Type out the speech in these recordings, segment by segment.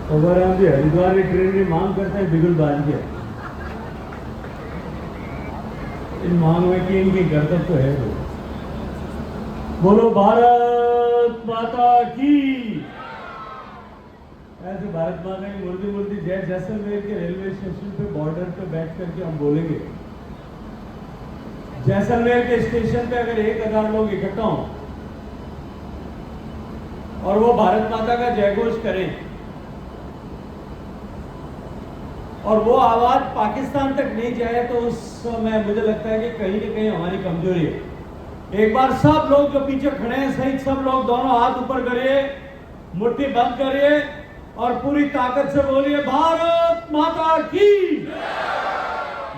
अगर हम जी हरिद्वार की ट्रेन की मांग करते हैं बिगुल बांध के, इन मांग में की इनकी गड़बड़ तो है। बोलो भारत माता की। ऐसे भारत माता की मूर्ति मूर्ति जय जैसलमेर के रेलवे स्टेशन पे बॉर्डर पे बैठ करके हम बोलेंगे। जैसलमेर के स्टेशन पे अगर 1000 लोग इकट्ठा हों और वो भारत माता का जयघोष करें और वो आवाज पाकिस्तान तक नहीं जाए तो उस समय मुझे लगता है कि कहीं न कहीं हमारी कमजोरी है। एक बार सब लोग जो पीछे खड़े हैं सहित सब लोग दोनों हाथ ऊपर करिए, मुट्ठी बंद करिए और पूरी ताकत से बोलिए भारत माता की,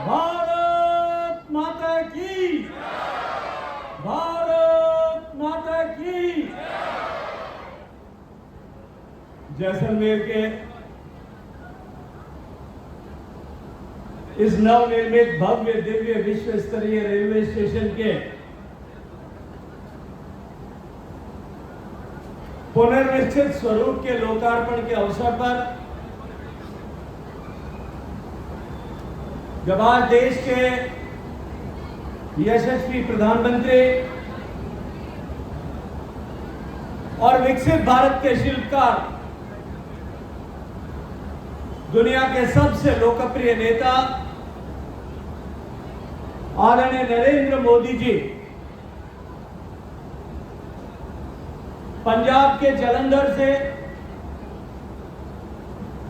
भारत माता की, भारत माता की। जैसलमेर के इस नवनिर्मित भव्य दिव्य विश्व स्तरीय रेलवे स्टेशन के पुनर्विकसित स्वरूप के लोकार्पण के अवसर पर जब आज देश के यशस्वी प्रधानमंत्री और विकसित भारत के शिल्पकार, दुनिया के सबसे लोकप्रिय नेता आदरणीय नरेंद्र मोदी जी पंजाब के जालंधर से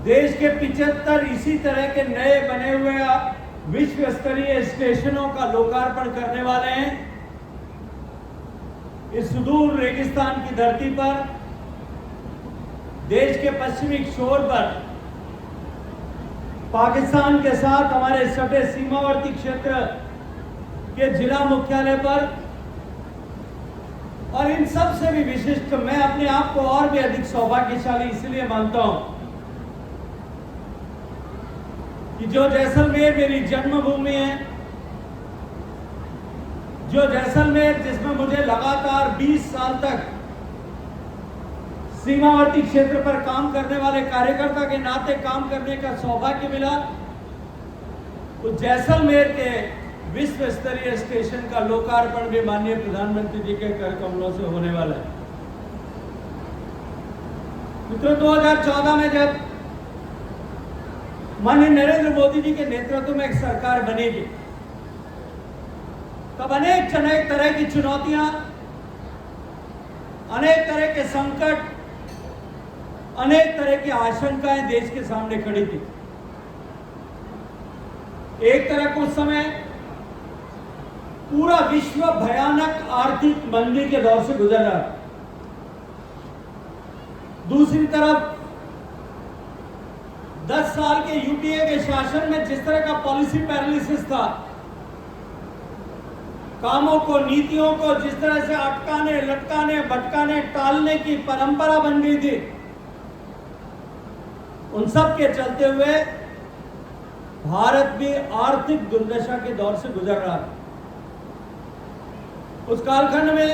देश के 75 इसी तरह के नए बने हुए विश्व स्तरीय स्टेशनों का लोकार्पण करने वाले हैं। इस सुदूर रेगिस्तान की धरती पर देश के पश्चिमी छोर पर पाकिस्तान के साथ हमारे सटे सीमावर्ती क्षेत्र के जिला मुख्यालय पर और इन सब से भी विशिष्ट मैं अपने आप को और भी अधिक सौभाग्यशाली इसलिए मानता हूं कि जो जैसलमेर मेरी जन्मभूमि है, जो जैसलमेर जिसमें मुझे लगातार 20 साल तक सीमावर्ती क्षेत्र पर काम करने वाले कार्यकर्ता के नाते काम करने का सौभाग्य मिला, तो जैसलमेर के विश्व स्तरीय स्टेशन का लोकार्पण भी माननीय प्रधानमंत्री जी के कर कमलों से होने वाला है। मित्रों, 2014 में जब माननीय नरेंद्र मोदी जी के नेतृत्व में एक सरकार बनेगी तब अनेक तरह की चुनौतियां, अनेक तरह के संकट, अनेक तरह की आशंकाएं देश के सामने खड़ी थी। एक तरफ कुछ समय पूरा विश्व भयानक आर्थिक मंदी के दौर से गुजर रहा है, दूसरी तरफ 10 साल के यूपीए के शासन में जिस तरह का पॉलिसी पैरालिसिस था, कामों को, नीतियों को जिस तरह से अटकाने, लटकाने, भटकाने, टालने की परंपरा बन गई थी, उन सब के चलते हुए भारत भी आर्थिक दुर्दशा के दौर से गुजर रहा है। उस कालखंड में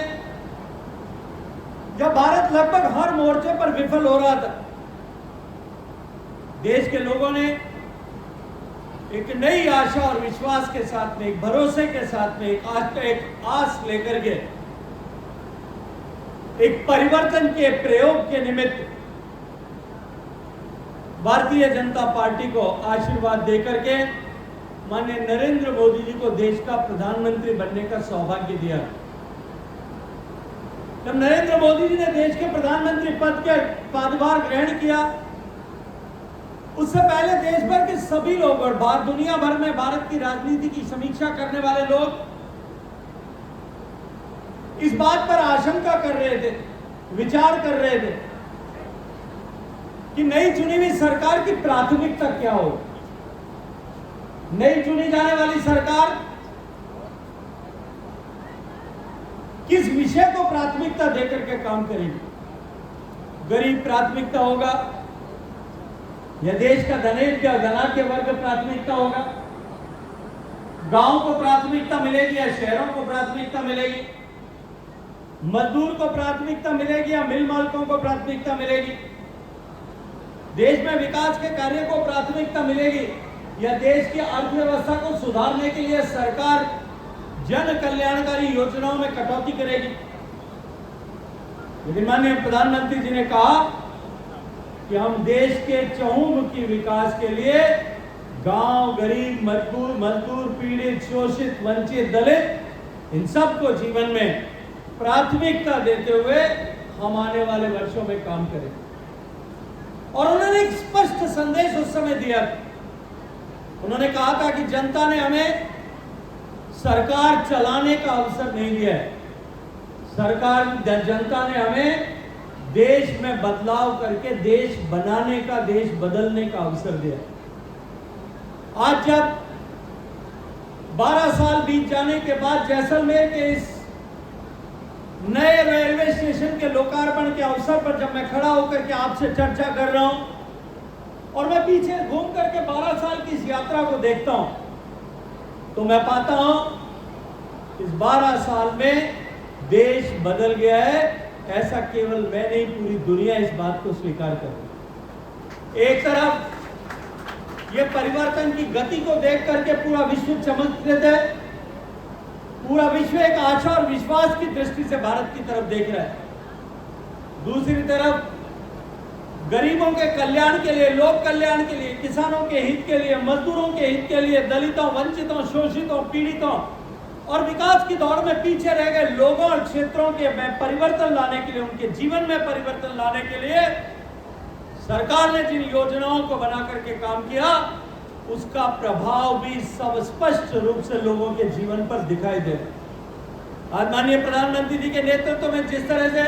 जब भारत लगभग हर मोर्चे पर विफल हो रहा था, देश के लोगों ने एक नई आशा और विश्वास के साथ में, एक भरोसे के साथ में, एक आस लेकर के एक परिवर्तन के प्रयोग के निमित्त भारतीय जनता पार्टी को आशीर्वाद देकर के माननीय नरेंद्र मोदी जी को देश का प्रधानमंत्री बनने का सौभाग्य दिया। जब नरेंद्र मोदी जी ने देश के प्रधानमंत्री पद के पदभार ग्रहण किया, उससे पहले देश भर के सभी लोग और दुनिया भर में भारत की राजनीति की समीक्षा करने वाले लोग इस बात पर आशंका कर रहे थे, विचार कर रहे थे कि नई चुनी हुई सरकार की प्राथमिकता क्या हो। नई चुनी जाने वाली सरकार किस विषय को प्राथमिकता देकर के काम करेगी। गरीब प्राथमिकता होगा या देश का धनाढ्य वर्ग प्राथमिकता होगा, गांव को प्राथमिकता मिलेगी या शहरों को प्राथमिकता मिलेगी, मजदूर को प्राथमिकता मिलेगी या मिल मालिकों को प्राथमिकता मिलेगी। देश में विकास के कार्य को प्राथमिकता मिलेगी या देश की अर्थव्यवस्था को सुधारने के लिए सरकार जन कल्याणकारी योजनाओं में कटौती करेगी। लेकिन माननीय प्रधानमंत्री जी ने कहा कि हम देश के चहुमुखी विकास के लिए गांव, गरीब, मजदूर, पीड़ित, शोषित, वंचित, दलित इन सबको जीवन में प्राथमिकता देते हुए हम आने वाले वर्षों में काम करेंगे। और उन्होंने एक स्पष्ट संदेश उस समय दिया। उन्होंने कहा था कि जनता ने हमें सरकार चलाने का अवसर नहीं दिया है, जनता ने हमें देश में बदलाव करके देश बनाने का, देश बदलने का अवसर दिया। आज जब 12 साल बीत जाने के बाद जैसलमेर के इस नए रेलवे स्टेशन के लोकार्पण के अवसर पर जब मैं खड़ा होकर के आपसे चर्चा कर रहा हूं और मैं पीछे घूम करके 12 साल की इस यात्रा को देखता हूं तो मैं पाता हूं इस 12 साल में देश बदल गया है। ऐसा केवल मैं नहीं, पूरी दुनिया इस बात को स्वीकार कर रही है। एक तरफ ये परिवर्तन की गति को देख करके पूरा विश्व चमत्कृत है, पूरा विश्व एक आशा और विश्वास की दृष्टि से भारत की तरफ देख रहा है। दूसरी तरफ गरीबों के कल्याण के लिए, लोक कल्याण के लिए, किसानों के हित के लिए, मजदूरों के हित के लिए, दलितों, वंचितों, शोषितों, पीड़ितों और विकास की दौड़ में पीछे रह गए लोगों और क्षेत्रों के में परिवर्तन लाने के लिए, उनके जीवन में परिवर्तन लाने के लिए सरकार ने जिन योजनाओं को बना करके काम किया उसका प्रभाव भी सब स्पष्ट रूप से लोगों के जीवन पर दिखाई दे रहा। आज माननीय प्रधानमंत्री जी के नेतृत्व में जिस तरह से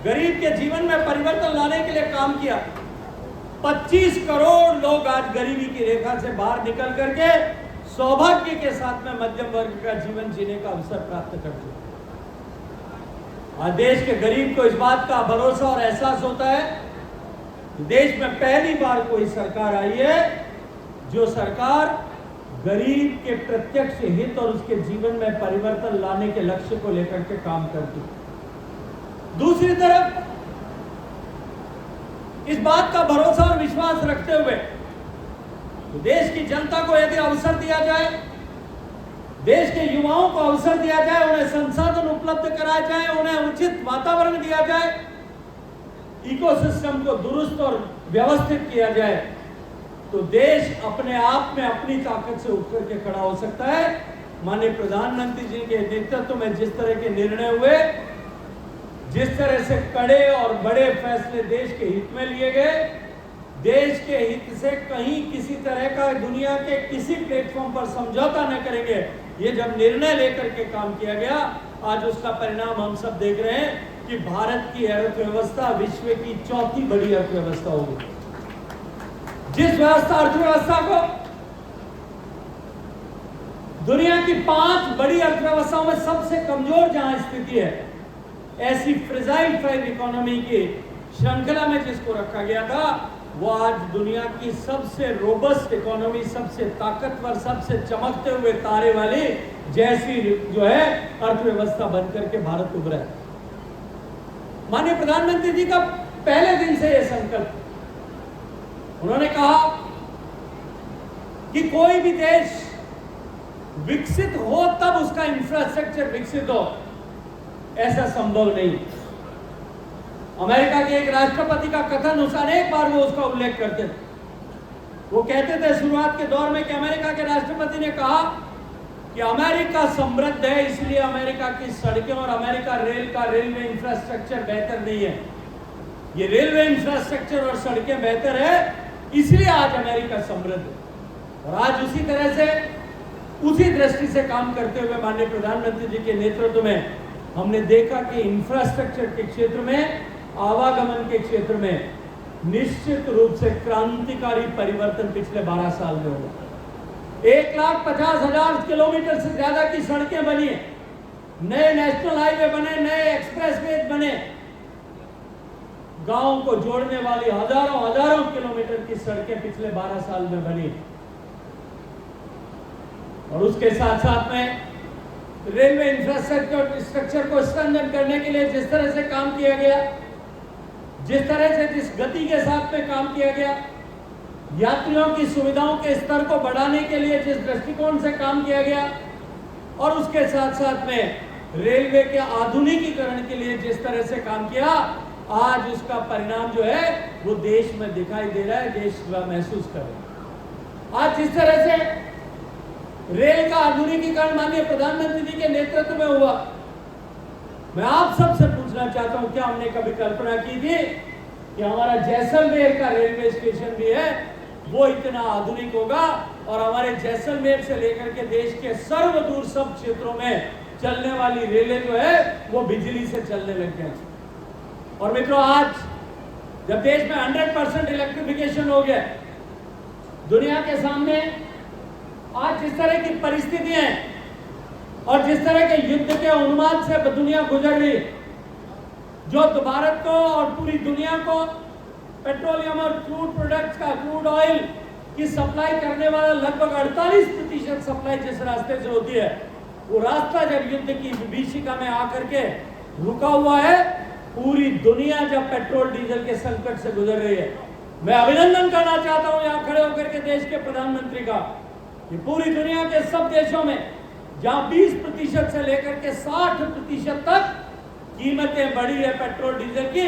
गरीब के जीवन में परिवर्तन लाने के लिए काम किया, 25 करोड़ लोग आज गरीबी की रेखा से बाहर निकल करके सौभाग्य के साथ में मध्यम वर्ग का जीवन जीने का अवसर प्राप्त कर चुके। आज देश के गरीब को इस बात का भरोसा और एहसास होता है कि देश में पहली बार कोई सरकार आई है जो सरकार गरीब के प्रत्यक्ष हित और उसके जीवन में परिवर्तन लाने के लक्ष्य को लेकर के काम करती है। दूसरी तरफ इस बात का भरोसा और विश्वास रखते हुए तो देश की जनता को यदि अवसर दिया जाए, देश के युवाओं को अवसर दिया जाए, उन्हें संसाधन उपलब्ध कराया जाए, उन्हें उचित वातावरण दिया जाए, इकोसिस्टम को दुरुस्त और व्यवस्थित किया जाए तो देश अपने आप में अपनी ताकत से उठकर के खड़ा हो सकता है। माननीय प्रधानमंत्री जी के नेतृत्व में जिस तरह के निर्णय हुए, जिस तरह से कड़े और बड़े फैसले देश के हित में लिए गए, देश के हित से कहीं किसी तरह का दुनिया के किसी प्लेटफॉर्म पर समझौता न करेंगे, ये जब निर्णय लेकर के काम किया गया, आज उसका परिणाम हम सब देख रहे हैं कि भारत की अर्थव्यवस्था विश्व की चौथी बड़ी अर्थव्यवस्था होगी। जिस अर्थव्यवस्था को दुनिया की 5 बड़ी अर्थव्यवस्थाओं में सबसे कमजोर जहां स्थिति है, ऐसी फ्रेजाइल फाइव इकोनॉमी की श्रृंखला में जिसको रखा गया था, वो आज दुनिया की सबसे रोबस्ट इकोनॉमी, सबसे ताकतवर, सबसे चमकते हुए तारे वाली जैसी जो है अर्थव्यवस्था बनकर के भारत उभरा है। माननीय प्रधानमंत्री जी का पहले दिन से यह संकल्प, उन्होंने कहा कि कोई भी देश विकसित हो तब उसका इंफ्रास्ट्रक्चर विकसित हो, ऐसा संभव नहीं। अमेरिका के एक राष्ट्रपति का कथन अनेक बार वो उसका उल्लेख करते थे। वो कहते थे शुरुआत के दौर में कि अमेरिका के राष्ट्रपति ने कहा कि अमेरिका समृद्ध है इसलिए अमेरिका की सड़कें और अमेरिका रेलवे इंफ्रास्ट्रक्चर बेहतर नहीं है। ये रेलवे इंफ्रास्ट्रक्चर और सड़कें बेहतर है इसलिए आज अमेरिका समृद्ध है। और आज उसी तरह से, उसी दृष्टि से काम करते हुए माननीय प्रधानमंत्री जी के नेतृत्व में हमने देखा कि इंफ्रास्ट्रक्चर के क्षेत्र में, आवागमन के क्षेत्र में निश्चित रूप से क्रांतिकारी परिवर्तन पिछले 12 साल में हुआ। 1,50,000 किलोमीटर से ज्यादा की सड़कें बनी, नए नेशनल हाईवे बने, नए एक्सप्रेसवे बने, गांव को जोड़ने वाली हजारों किलोमीटर की सड़कें पिछले 12 साल में बनी। और उसके साथ साथ में रेलवे इंफ्रास्ट्रक्चर को स्ट्रेंथन करने के लिए जिस तरह से काम किया गया, जिस तरह से जिस गति के साथ में काम किया गया, यात्रियों की सुविधाओं के स्तर को बढ़ाने के लिए जिस दृष्टिकोण से काम किया गया, और उसके साथ साथ में रेलवे के आधुनिकीकरण के लिए जिस तरह से काम किया, आज उसका परिणाम जो है वो देश में दिखाई दे रहा है, देश महसूस कर रहा है। आज जिस तरह से रेल का आधुनिकीकरण माननीय प्रधानमंत्री जी के नेतृत्व में हुआ, मैं आप सबसे पूछना चाहता हूं, क्या हमने कभी कल्पना की थी कि हमारा जैसलमेर का रेलवे स्टेशन भी है वो इतना आधुनिक होगा, और हमारे जैसलमेर से लेकर के देश के सर्वदूर सब क्षेत्रों में चलने वाली रेलें जो है वो बिजली से चलने लग गए। और मित्रों, आज जब देश में 100% इलेक्ट्रिफिकेशन हो गया, दुनिया के सामने आज जिस तरह की परिस्थितियां हैं और जिस तरह के युद्ध के उन्माद से दुनिया गुजर रही, जो भारत को और पूरी दुनिया को पेट्रोलियम और क्रूड प्रोडक्ट्स का, क्रूड ऑयल की सप्लाई करने वाला लगभग 48% सप्लाई जिस रास्ते से होती है, वो रास्ता जब युद्ध की विभीषिका में आकर के रुका हुआ है, पूरी दुनिया जब पेट्रोल डीजल के संकट से गुजर रही है। मैं अभिनंदन करना चाहता हूं यहां खड़े होकर के देश के प्रधानमंत्री का, कि पूरी दुनिया के सब देशों में जहां 20% से लेकर के 60% तक कीमतें बढ़ी है पेट्रोल डीजल की,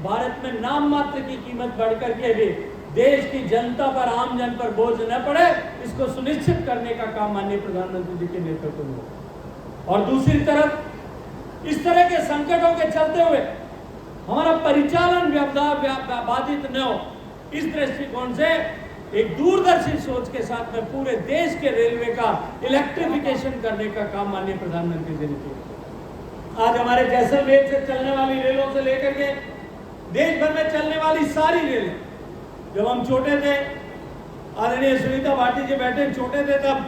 भारत में नाम मात्र की कीमत बढ़कर के भी देश की जनता पर, आम जन पर बोझ न पड़े, इसको सुनिश्चित करने का काम माननीय प्रधानमंत्री जी के नेतृत्व में। और दूसरी तरफ इस तरह के संकटों के चलते हुए हमारा परिचालन बाधित न हो, इस दृष्टिकोण से एक दूरदर्शी सोच के साथ में पूरे देश के रेलवे का इलेक्ट्रिफिकेशन करने का काम माननीय प्रधानमंत्री जी ने किया। आज हमारे जैसलमेर से चलने वाली रेलों से लेकर के देश भर में चलने वाली सारी रेलें, जब हम छोटे थे, आदरणीय सुनीता भाटी जी बैठे, छोटे थे, तब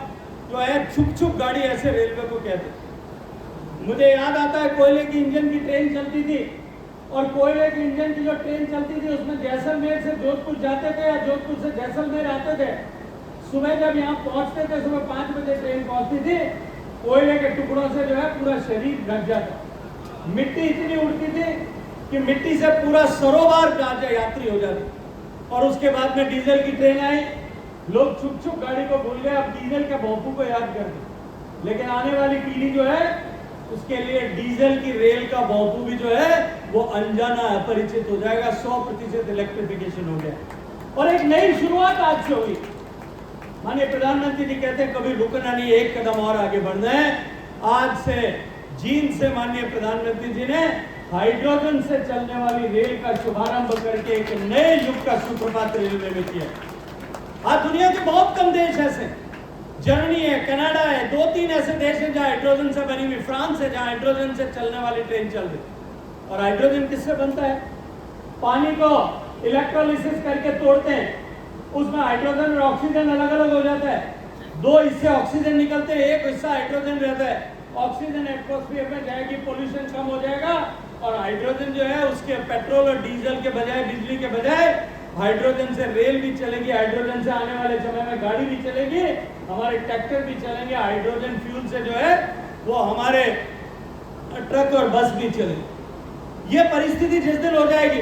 जो है छुक छुक गाड़ी ऐसे रेलवे को कहते। मुझे याद आता है कोयले की इंजन की ट्रेन चलती थी, और कोयले की इंजन की जो ट्रेन चलती थी उसमें जैसलमेर से जोधपुर जाते थे या जोधपुर से जैसलमेर आते थे। सुबह जब यहाँ पहुँचते थे, सुबह 5 बजे ट्रेन पहुँचती थी, कोयले के टुकड़ों से जो है पूरा शरीर ढक जाता, मिट्टी इतनी उड़ती थी कि मिट्टी से पूरा सरोवर यात्री हो जाते। और उसके बाद में डीजल की ट्रेन आई, लोग छुक छुक गाड़ी को भूल गए, अब डीजल के भोंपू को याद करते। लेकिन आने वाली पीढ़ी जो है उसके लिए डीजल की रेल का भोंपू भी जो है वो अनजाना अपरिचित हो जाएगा। 100% इलेक्ट्रिफिकेशन हो गया और एक नई शुरुआत आज से होगी। माननीय प्रधानमंत्री जी कहते हैं कभी रुकना नहीं, एक कदम और आगे बढ़ना है। आज से जींद से माननीय प्रधानमंत्री जी ने हाइड्रोजन से चलने वाली रेल का शुभारंभ करके एक नए युग का सूत्रपात रेलवे में किया। आज दुनिया के बहुत कम देश ऐसे, जर्मनी है, कनाडा है, 2-3 ऐसे देश हैं जहां हाइड्रोजन से बनी हुई, फ्रांस है जहां हाइड्रोजन से चलने वाली ट्रेन चल रही। और हाइड्रोजन किससे बनता है? पानी को इलेक्ट्रोलिसिस करके तोड़ते हैं, उसमें हाइड्रोजन और ऑक्सीजन अलग अलग हो जाता है। 2 हिस्से ऑक्सीजन निकलते हैं, एक हिस्सा हाइड्रोजन रहता है। ऑक्सीजन एटमॉस्फेयर में जाएगी, पोल्यूशन कम हो जाएगा, और हाइड्रोजन जो है उसके पेट्रोल और डीजल के बजाय, बिजली के बजाय हाइड्रोजन से रेल भी चलेगी, हाइड्रोजन से आने वाले समय में गाड़ी भी चलेगी, हमारे ट्रैक्टर भी चलेंगे, हाइड्रोजन फ्यूल से जो है वो हमारे ट्रक और बस भी चलेगी। ये परिस्थिति जिस दिन हो जाएगी,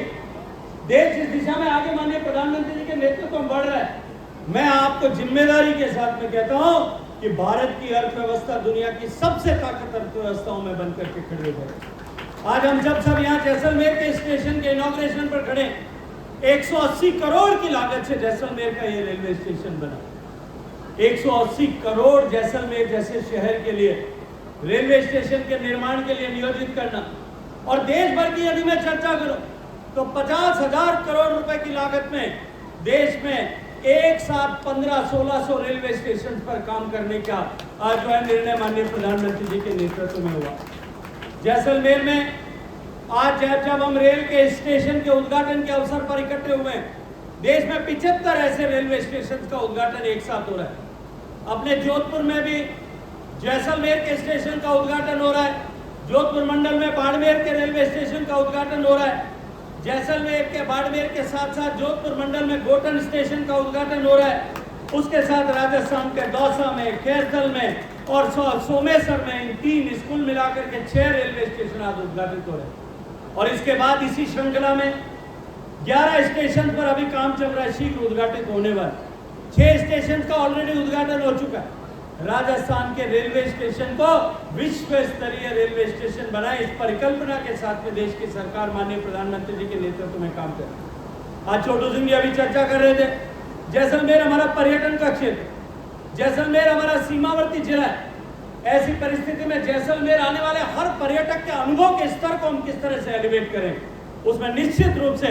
देश इस दिशा में आगे माननीय प्रधानमंत्री जी के नेतृत्व में बढ़ रहा है। मैं आपको जिम्मेदारी के साथ में कहता हूं कि भारत की अर्थव्यवस्था दुनिया की सबसे ताकतवर अर्थव्यवस्थाओं में बनकर के खड़ी हो जाए। आज हम जब सब यहाँ जैसलमेर के स्टेशन के इनॉग्रेशन पर खड़े, 180 करोड़ की लागत से जैसलमेर का ये रेलवे स्टेशन बना। 180 करोड़ जैसलमेर जैसे शहर के लिए रेलवे स्टेशन के निर्माण के लिए नियोजित करना। और देश भर की यदि मैं चर्चा करूं तो 50,000 करोड़ रुपए की लागत में देश में एक साथ 1500-1600 रेलवे स्टेशन पर काम करने का आज जो है निर्णय माननीय प्रधानमंत्री जी के नेतृत्व में हुआ। जैसलमेर में आज जब हम रेल के स्टेशन के उद्घाटन के अवसर पर इकट्ठे हुए हैं, देश में 75 ऐसे रेलवे स्टेशन का उद्घाटन एक साथ हो रहा है। अपने जोधपुर में भी जैसलमेर के स्टेशन का उद्घाटन हो रहा है, जोधपुर मंडल में बाड़मेर के रेलवे स्टेशन का उद्घाटन हो रहा है, जैसलमेर के बाड़मेर के साथ साथ जोधपुर मंडल में गोटन स्टेशन का उद्घाटन हो रहा है, उसके साथ राजस्थान के दौसा में, खेरथल में और सोमेश्वर में, इन 3 स्कूल मिलाकर के 6 रेलवे स्टेशन आज उद्घाटित हो रहे हैं। और इसके बाद इसी श्रृंखला में 11 स्टेशन पर अभी काम चल रहा है, शीघ्र उद्घाटित होने वाला। 6 स्टेशन का ऑलरेडी उद्घाटन हो चुका है। राजस्थान के रेलवे स्टेशन को विश्व स्तरीय रेलवे स्टेशन बनाए, इस परिकल्पना के साथ में देश की सरकार माननीय प्रधानमंत्री जी के नेतृत्व में काम कर रही है। आज छोटू सिंह जी अभी चर्चा कर रहे थे, जैसलमेर हमारा पर्यटन का क्षेत्र, जैसलमेर हमारा सीमावर्ती जिला है। ऐसी परिस्थिति में जैसलमेर आने वाले हर पर्यटक के अनुभव के स्तर को हम किस तरह से एलिवेट करें, उसमें निश्चित रूप से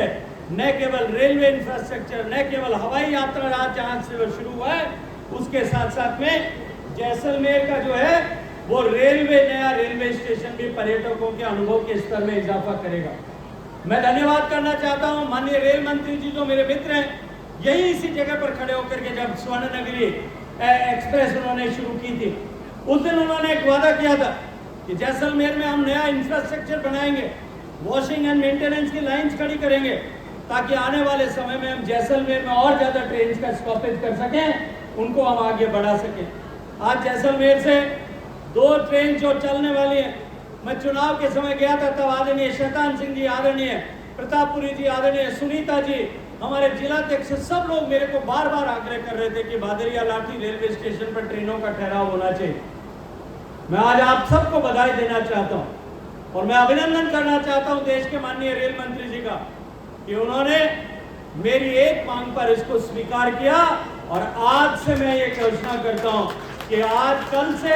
न केवल रेलवे इंफ्रास्ट्रक्चर, न केवल हवाई यात्रा जहां से शुरू हुआ है, उसके साथ साथ में जैसलमेर का जो है वो नया रेलवे स्टेशन भी पर्यटकों के अनुभव के स्तर में इजाफा करेगा। मैं धन्यवाद करना चाहता हूं माननीय रेल मंत्री जी जो मेरे मित्र हैं, यही इसी जगह पर खड़े होकर के जब स्वर्ण नगरी एक्सप्रेस उन्होंने शुरू की थी, उस दिन उन्होंने एक वादा किया था कि जैसलमेर में हम नया इंफ्रास्ट्रक्चर बनाएंगे, वॉशिंग एंड मेंटेनेंस की लाइंस खड़ी करेंगे, ताकि आने वाले समय में हम जैसलमेर में और ज्यादा ट्रेन का स्टॉपेज कर सकें, उनको हम आगे बढ़ा सकें। आज जैसलमेर से 2 ट्रेन जो चलने वाली है, मैं चुनाव के समय गया था, तब आदरणीय शैतान सिंह जी, आदरणीय प्रतापपुरी जी, आदरणीय सुनीता जी, हमारे जिलाध्यक्ष, सब लोग मेरे को बार बार आग्रह कर रहे थे कि भादरिया लाठी रेलवे स्टेशन पर ट्रेनों का ठहराव होना चाहिए। मैं आज आप सबको बधाई देना चाहता हूं और मैं अभिनंदन करना चाहता हूं देश के माननीय रेल मंत्री जी का कि उन्होंने मेरी एक मांग पर इसको स्वीकार किया। और आज से मैं ये घोषणा करता हूं कि आज कल से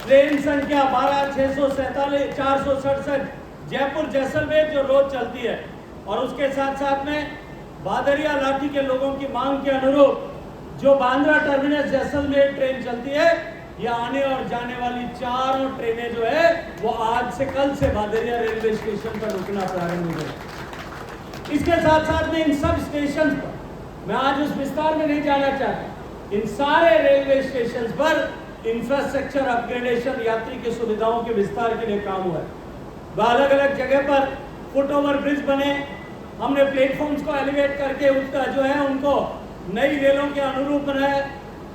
ट्रेन संख्या 467 जयपुर जैसलमेर जो रोज चलती है, और उसके साथ साथ में भादरिया लाठी के लोगों की मांग के अनुरूप जो बांद्रा टर्मिनस जैसलमेर ट्रेन चलती है, या आने और जाने वाली 4 ट्रेनें जो है वो आज से कल से भादरिया रेलवे स्टेशन पर रुकना प्रारंभ हो गए। इसके साथ साथ में इन सब स्टेशन पर, मैं आज उस विस्तार में नहीं जाना चाहता, इन सारे रेलवे स्टेशन पर इंफ्रास्ट्रक्चर अपग्रेडेशन, यात्री की सुविधाओं के विस्तार के लिए काम हुआ है। अलग अलग जगह पर फुट ओवर ब्रिज बने, हमने प्लेटफॉर्म्स को एलिवेट करके उसका जो है उनको नई रेलों के अनुरूप बनाया,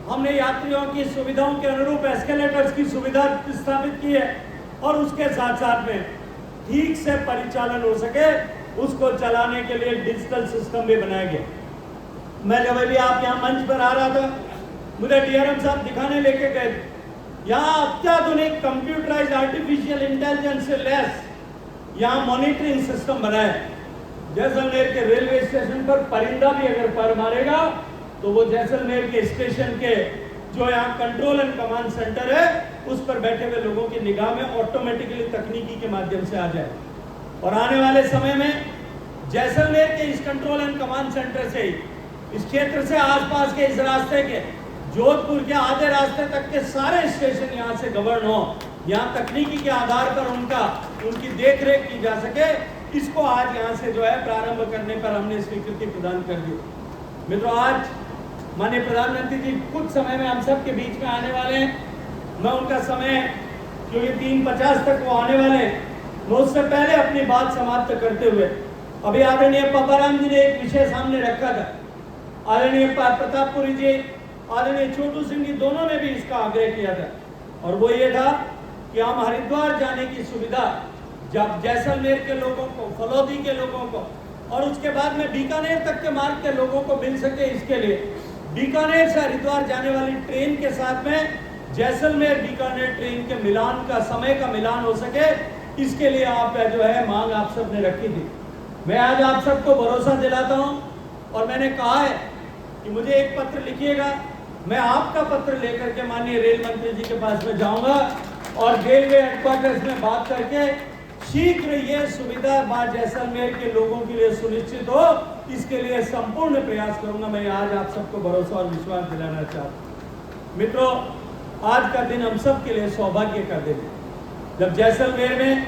हमने यात्रियों की सुविधाओं के अनुरूप एस्केलेटर्स की सुविधा स्थापित की है, और उसके साथ साथ में ठीक से परिचालन हो सके उसको चलाने के लिए डिजिटल सिस्टम भी बनाया गया। मैं जब अभी आप यहाँ मंच पर आ रहा था, मुझे डीआरएम साहब दिखाने लेके गए थे, यहाँ अत्याधुनिक कंप्यूटराइज आर्टिफिशियल इंटेलिजेंस से लैस यहाँ मॉनिटरिंग सिस्टम बनाया है। जैसलमेर के रेलवे स्टेशन पर परिंदा भी अगर पर मारेगा तो वो जैसलमेर के स्टेशन के जो यहाँ कंट्रोल एंड कमांड सेंटर है उस पर बैठे हुए लोगों की निगाह में ऑटोमेटिकली तकनीकी के माध्यम से आ जाए। और आने वाले समय में जैसलमेर के इस कंट्रोल एंड कमांड सेंटर से ही इस क्षेत्र से आसपास के इस रास्ते के जोधपुर के आधे रास्ते तक के सारे स्टेशन यहाँ से गवर्न हो, यहाँ तकनीकी के आधार पर उनकी देखरेख की जा सके। इसको आज यहाँ से जो है प्रारंभ करने पर हमने स्वीकृति प्रदान कर दी। मित्रों, आज माननीय प्रधानमंत्री जी कुछ समय में हम सब के बीच में आने वाले हैं। मैं उनका समय, क्योंकि 3:50 तक वो आने वाले हैं, मैं उससे पहले अपनी बात समाप्त करते हुए अभी आदरणीय पापाराम जी ने एक विषय सामने रखा था, आदरणीय प्रतापपुरी जी, आदरणीय छोटू सिंह जी, दोनों ने भी इसका आग्रह किया था, और वो ये था कि हम हरिद्वार जाने की सुविधा जब जैसलमेर के लोगों को, फलौदी के लोगों को, और उसके बाद में बीकानेर तक के मार्ग के लोगों को मिल सके, इसके लिए बीकानेर से हरिद्वार जाने वाली ट्रेन के साथ में जैसलमेर बीकानेर ट्रेन के मिलान का, समय का मिलान हो सके, इसके लिए आप जो है मांग आप सब ने रखी थी। मैं आज आप सबको भरोसा दिलाता हूं, और मैंने कहा है कि मुझे एक पत्र लिखिएगा, मैं आपका पत्र लेकर के माननीय रेल मंत्री जी के पास में जाऊंगा और रेलवे हेडक्वार्टर्स में बात करके शीघ्र ये सुविधा बात जैसलमेर के लोगों के लिए सुनिश्चित हो, इसके लिए संपूर्ण प्रयास करूंगा। मैं आज आप सबको भरोसा और विश्वास दिलाना चाहता हूं। मित्रों, आज का दिन हम सब के लिए सौभाग्य का दिन है, जब जैसलमेर में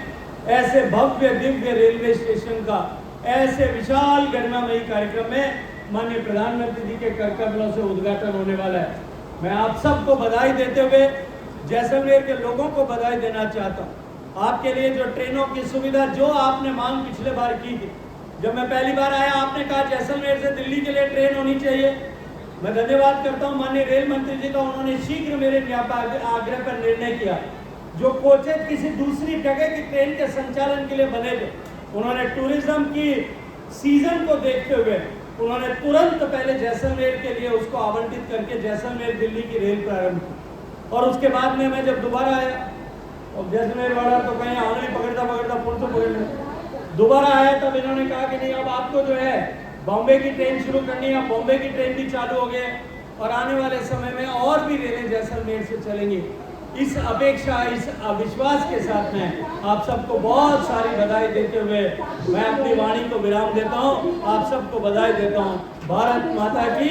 ऐसे भव्य दिव्य रेलवे स्टेशन का ऐसे विशाल गरिमामयी कार्यक्रम में माननीय प्रधानमंत्री जी के कर कमलों से उद्घाटन होने वाला है। मैं आप सबको बधाई देते हुए जैसलमेर के लोगों को बधाई देना चाहता हूँ। आपके लिए जो ट्रेनों की सुविधा, जो आपने मांग पिछले बार की थी, जब मैं पहली बार आया आपने कहा जैसलमेर से दिल्ली के लिए ट्रेन होनी चाहिए। मैं धन्यवाद करता हूँ माननीय रेल मंत्री जी का, उन्होंने शीघ्र मेरे आग्रह पर निर्णय किया, जो कोचेज किसी दूसरी जगह की ट्रेन के संचालन के लिए बने थे, उन्होंने टूरिज्म की सीजन को देखते हुए उन्होंने तुरंत पहले जैसलमेर के लिए उसको आवंटित करके जैसलमेर दिल्ली की रेल प्रारंभ की। और उसके बाद में मैं जब दोबारा आया, और जैसलमेर वाला तो कहीं आंगली पकड़ता पकड़ता पुल तो पकड़ लिया, दोबारा आया तब इन्होंने कहा कि नहीं, अब आपको जो है बॉम्बे की ट्रेन शुरू करनी है। बॉम्बे की ट्रेन भी चालू हो गए और आने वाले समय में और भी रेलें जैसलमेर से चलेंगी। इस अपेक्षा, इस अविश्वास के साथ में आप सबको बहुत सारी बधाई देते हुए मैं अपनी वाणी को विराम देता हूं। आप सबको बधाई देता हूं। भारत माता की